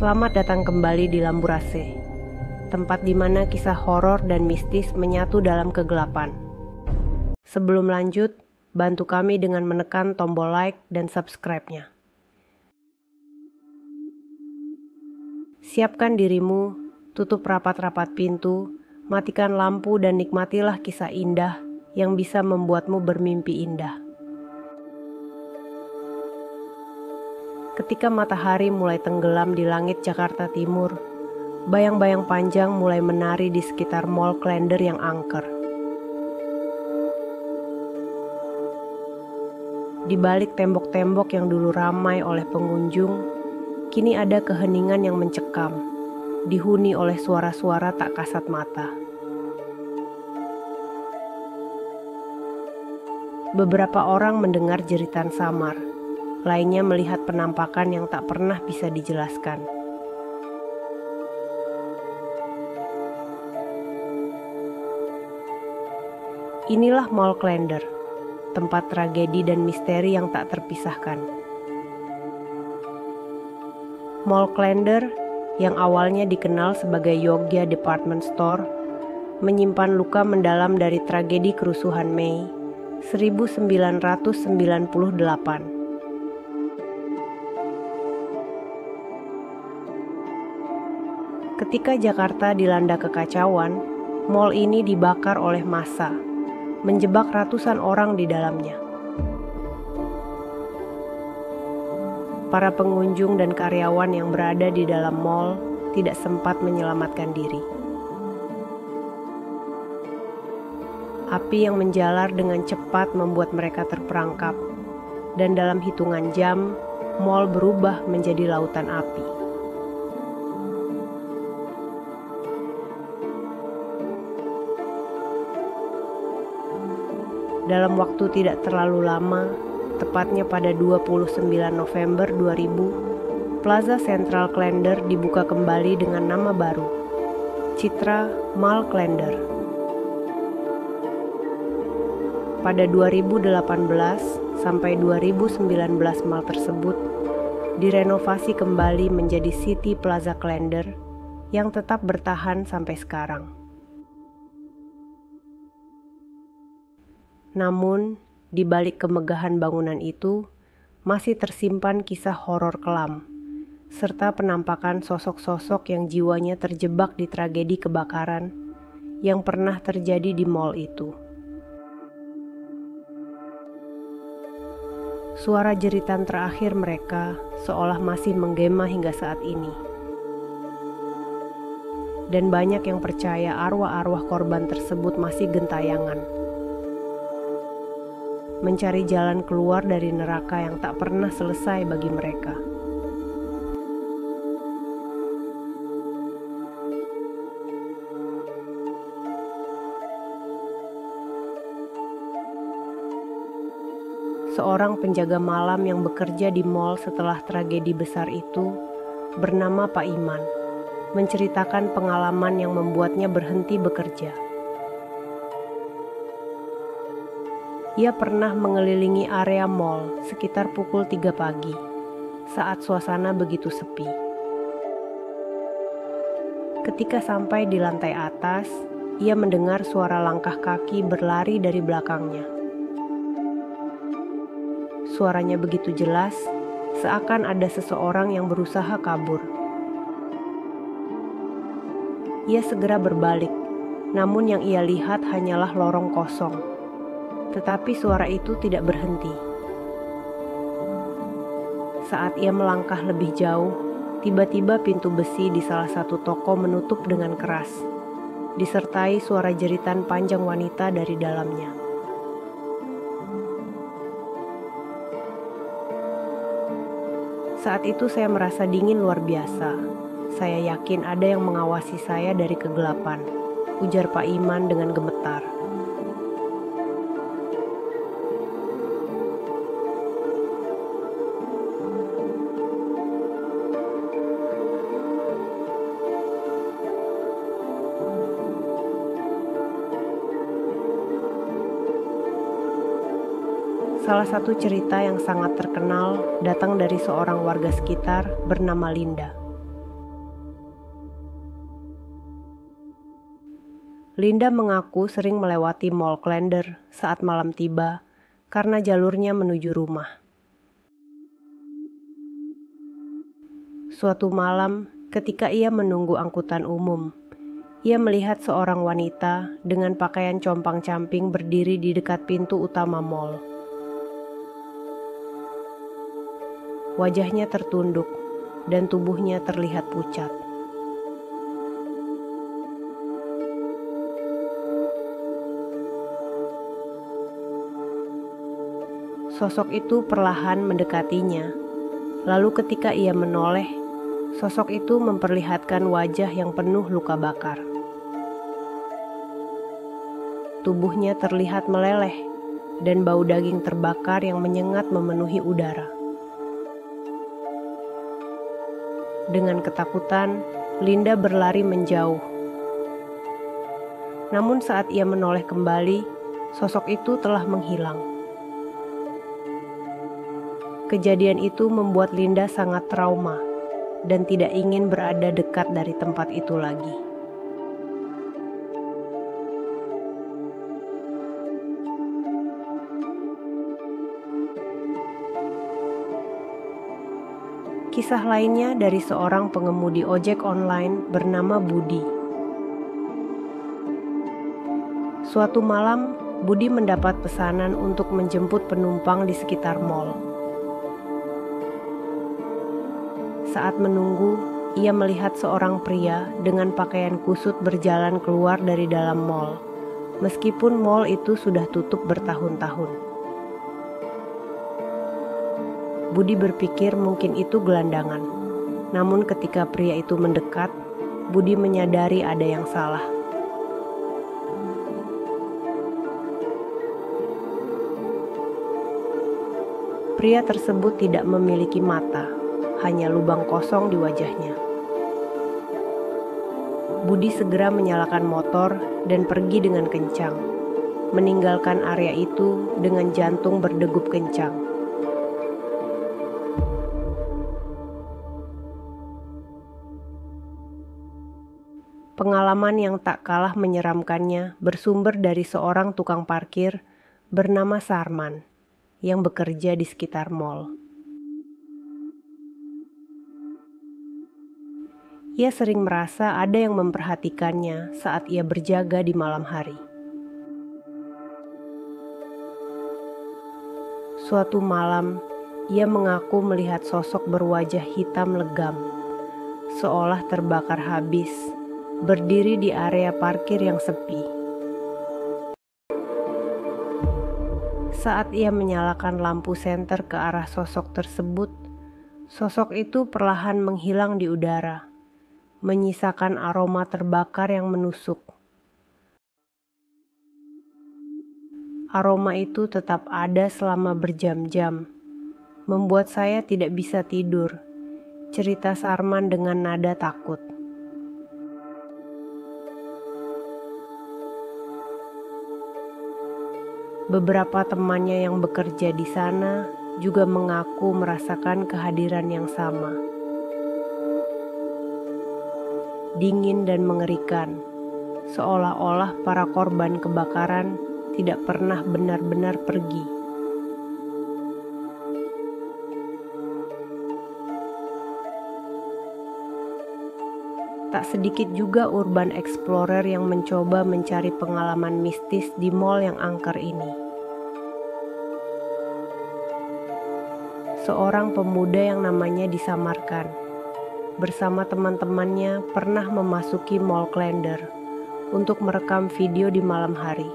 Selamat datang kembali di Lamburase, tempat di mana kisah horor dan mistis menyatu dalam kegelapan. Sebelum lanjut, bantu kami dengan menekan tombol like dan subscribe-nya. Siapkan dirimu, tutup rapat-rapat pintu, matikan lampu dan nikmatilah kisah indah yang bisa membuatmu bermimpi indah. Ketika matahari mulai tenggelam di langit Jakarta Timur, bayang-bayang panjang mulai menari di sekitar Mall Klender yang angker. Di balik tembok-tembok yang dulu ramai oleh pengunjung, kini ada keheningan yang mencekam, dihuni oleh suara-suara tak kasat mata. Beberapa orang mendengar jeritan samar, lainnya melihat penampakan yang tak pernah bisa dijelaskan. Inilah Mall Klender, tempat tragedi dan misteri yang tak terpisahkan. Mall Klender, yang awalnya dikenal sebagai Yogya Department Store, menyimpan luka mendalam dari tragedi kerusuhan Mei 1998. Ketika Jakarta dilanda kekacauan, mall ini dibakar oleh massa, menjebak ratusan orang di dalamnya. Para pengunjung dan karyawan yang berada di dalam mall tidak sempat menyelamatkan diri. Api yang menjalar dengan cepat membuat mereka terperangkap, dan dalam hitungan jam, mall berubah menjadi lautan api. Dalam waktu tidak terlalu lama, tepatnya pada 29 November 2000, Plaza Central Klender dibuka kembali dengan nama baru, Citra Mall Klender. Pada 2018 sampai 2019 mall tersebut direnovasi kembali menjadi City Plaza Klender yang tetap bertahan sampai sekarang. Namun, di balik kemegahan bangunan itu, masih tersimpan kisah horor kelam, serta penampakan sosok-sosok yang jiwanya terjebak di tragedi kebakaran yang pernah terjadi di mall itu. Suara jeritan terakhir mereka seolah masih menggema hingga saat ini. Dan banyak yang percaya arwah-arwah korban tersebut masih gentayangan, mencari jalan keluar dari neraka yang tak pernah selesai bagi mereka. Seorang penjaga malam yang bekerja di mall setelah tragedi besar itu, bernama Pak Iman, menceritakan pengalaman yang membuatnya berhenti bekerja. Ia pernah mengelilingi area mall sekitar pukul 3 pagi, saat suasana begitu sepi. Ketika sampai di lantai atas, ia mendengar suara langkah kaki berlari dari belakangnya. Suaranya begitu jelas, seakan ada seseorang yang berusaha kabur. Ia segera berbalik, namun yang ia lihat hanyalah lorong kosong. Tetapi suara itu tidak berhenti. Saat ia melangkah lebih jauh, tiba-tiba pintu besi di salah satu toko menutup dengan keras, disertai suara jeritan panjang wanita dari dalamnya. Saat itu saya merasa dingin luar biasa. Saya yakin ada yang mengawasi saya dari kegelapan, ujar Pak Iman dengan gemetar. Salah satu cerita yang sangat terkenal datang dari seorang warga sekitar bernama Linda. Linda mengaku sering melewati Mall Klender saat malam tiba karena jalurnya menuju rumah. Suatu malam, ketika ia menunggu angkutan umum, ia melihat seorang wanita dengan pakaian compang-camping berdiri di dekat pintu utama mall. Wajahnya tertunduk dan tubuhnya terlihat pucat. Sosok itu perlahan mendekatinya. Lalu ketika ia menoleh, sosok itu memperlihatkan wajah yang penuh luka bakar. Tubuhnya terlihat meleleh dan bau daging terbakar yang menyengat memenuhi udara. Dengan ketakutan, Linda berlari menjauh. Namun saat ia menoleh kembali, sosok itu telah menghilang. Kejadian itu membuat Linda sangat trauma dan tidak ingin berada dekat dari tempat itu lagi. Kisah lainnya dari seorang pengemudi ojek online bernama Budi. Suatu malam, Budi mendapat pesanan untuk menjemput penumpang di sekitar mall. Saat menunggu, ia melihat seorang pria dengan pakaian kusut berjalan keluar dari dalam mall, meskipun mall itu sudah tutup bertahun-tahun. Budi berpikir mungkin itu gelandangan, namun ketika pria itu mendekat, Budi menyadari ada yang salah. Pria tersebut tidak memiliki mata. Hanya lubang kosong di wajahnya. Budi segera menyalakan motor dan pergi dengan kencang, meninggalkan area itu dengan jantung berdegup kencang. Pengalaman yang tak kalah menyeramkannya bersumber dari seorang tukang parkir bernama Sarman yang bekerja di sekitar mall. Ia sering merasa ada yang memperhatikannya saat ia berjaga di malam hari. Suatu malam, ia mengaku melihat sosok berwajah hitam legam, seolah terbakar habis, berdiri di area parkir yang sepi. Saat ia menyalakan lampu senter ke arah sosok tersebut, sosok itu perlahan menghilang di udara, menyisakan aroma terbakar yang menusuk. Aroma itu tetap ada selama berjam-jam, membuat saya tidak bisa tidur, cerita Sarman dengan nada takut. Beberapa temannya yang bekerja di sana juga mengaku merasakan kehadiran yang sama. Dingin dan mengerikan, seolah-olah para korban kebakaran tidak pernah benar-benar pergi. Tak sedikit juga urban explorer yang mencoba mencari pengalaman mistis di mall yang angker ini. Seorang pemuda yang namanya disamarkan bersama teman-temannya pernah memasuki Mall Klender untuk merekam video di malam hari.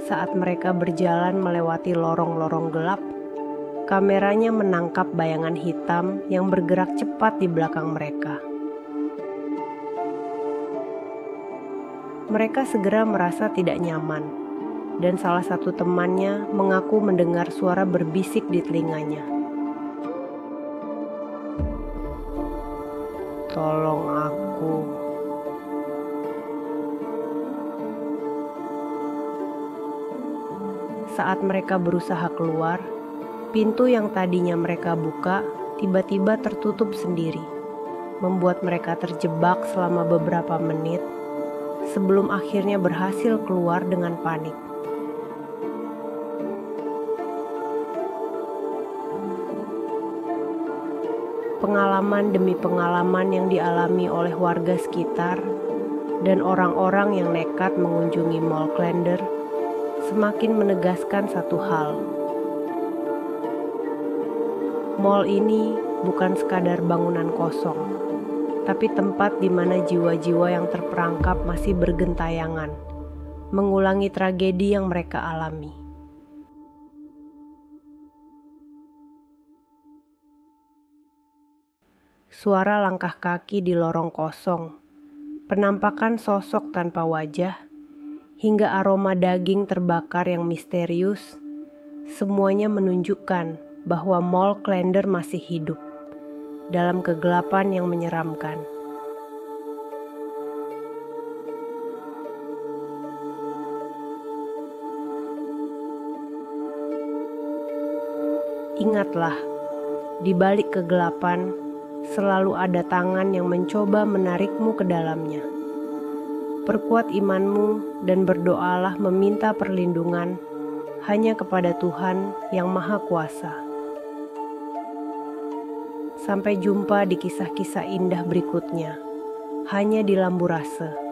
Saat mereka berjalan melewati lorong-lorong gelap, kameranya menangkap bayangan hitam yang bergerak cepat di belakang mereka. Mereka segera merasa tidak nyaman, dan salah satu temannya mengaku mendengar suara berbisik di telinganya. "Tolong aku." Saat mereka berusaha keluar, pintu yang tadinya mereka buka tiba-tiba tertutup sendiri, membuat mereka terjebak selama beberapa menit sebelum akhirnya berhasil keluar dengan panik. Pengalaman demi pengalaman yang dialami oleh warga sekitar dan orang-orang yang nekat mengunjungi Mall Klender semakin menegaskan satu hal. Mall ini bukan sekadar bangunan kosong, tapi tempat di mana jiwa-jiwa yang terperangkap masih bergentayangan, mengulangi tragedi yang mereka alami. Suara langkah kaki di lorong kosong, penampakan sosok tanpa wajah, hingga aroma daging terbakar yang misterius, semuanya menunjukkan bahwa Mall Klender masih hidup dalam kegelapan yang menyeramkan. Ingatlah, di balik kegelapan selalu ada tangan yang mencoba menarikmu ke dalamnya. Perkuat imanmu dan berdoalah meminta perlindungan hanya kepada Tuhan yang Maha Kuasa. Sampai jumpa di kisah-kisah indah berikutnya, hanya di Lamburase.